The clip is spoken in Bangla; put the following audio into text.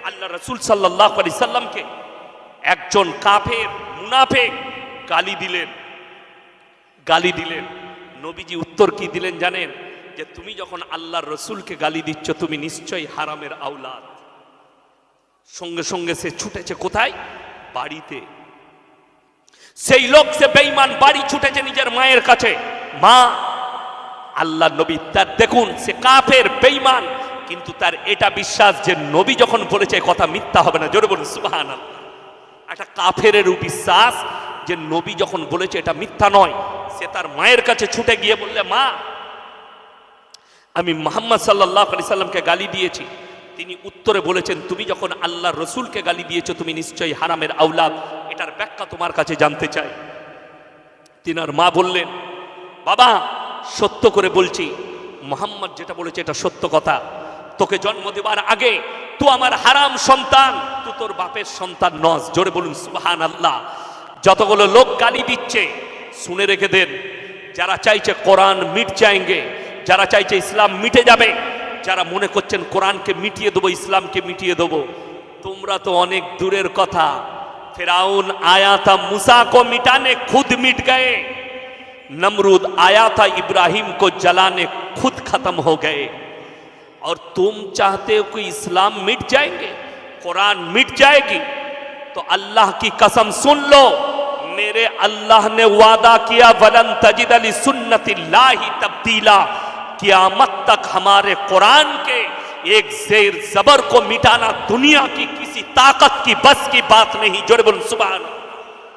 আল্লাহ রাসূল সাল্লাল্লাহু আলাইহি সাল্লামকে একজন কাফের মুনাফিক গালি দিলেন। নবীজি উত্তর কি দিলেন জানেন? যে তুমি যখন আল্লাহর রসুলকে গালি দিচ্ছ তুমি নিশ্চয়ই হারামের আওলাদ। সঙ্গে সঙ্গে সে ছুটেছে কোথায়? বাড়িতে। সেই লোক, সে বেঈমান, বাড়ি ছুটেছে নিজের মায়ের কাছে। মা, আল্লাহ নবী তার, দেখুন সে কাফের বেঈমান, কিন্তু তার এটা বিশ্বাস যে নবী যখন বলেছে কথা মিথ্যা হবে না। জোরে বলুন সুবহানাল্লাহ। একটা কাফেরের বিশ্বাস যে নবী যখন বলেছে এটা মিথ্যা নয়। সে তার মায়ের কাছে ছুটে গিয়ে বললে, মা, আমি মুহাম্মদ সাল্লাল্লাহু আলাইহি সাল্লামকে গালি দিয়েছি। তিনি উত্তরে বলেছেন, তুমি যখন আল্লাহর রসুলকে গালি দিয়েছো তুমি নিশ্চয়ই হারামের আওলাদ। এটার ব্যাখ্যা তোমার কাছে জানতে চাই। তিনার মা বললেন, বাবা, সত্য করে বলছি, মুহাম্মদ যেটা বলেছে এটা সত্য কথা। তোকে জন্ম দেবার আগে তুই আমার হারাম সন্তান, তুই তোর বাপের সন্তান নস। জোরে বলুন সুবহানাল্লাহ। যতগুলো লোক গালি দিচ্ছে শুনে রেখে দেন, যারা চাইছে কোরআন মিট যায়গে, যারা চাইছে ইসলাম মিটে যাবে, যারা মনে করছেন কোরআনকে মিটিয়ে দেবো, ইসলামকে মিটিয়ে দেবো, তোমরা তো অনেক দূরের কথা। फिराउन आया था मूसा को मिटाने, खुद मिट गए। नमरूद आया था इब्राहिम को जलाने, खुद खत्म हो गए। और तुम चाहते हो कि इस्लाम मिट जाएंगे, कुरान मिट जाएगी? तो अल्लाह की कसम सुन लो, मेरे अल्लाह ने वादा किया, वलन तजिद ली सुन्नतिल्लाहि तब्दीला। क़यामत तक हमारे कुरान के एक ज़ेर ज़बर को मिटाना दुनिया की किसी ताकत की बस की बात नहीं। जोरे बोल सुभान अल्लाह।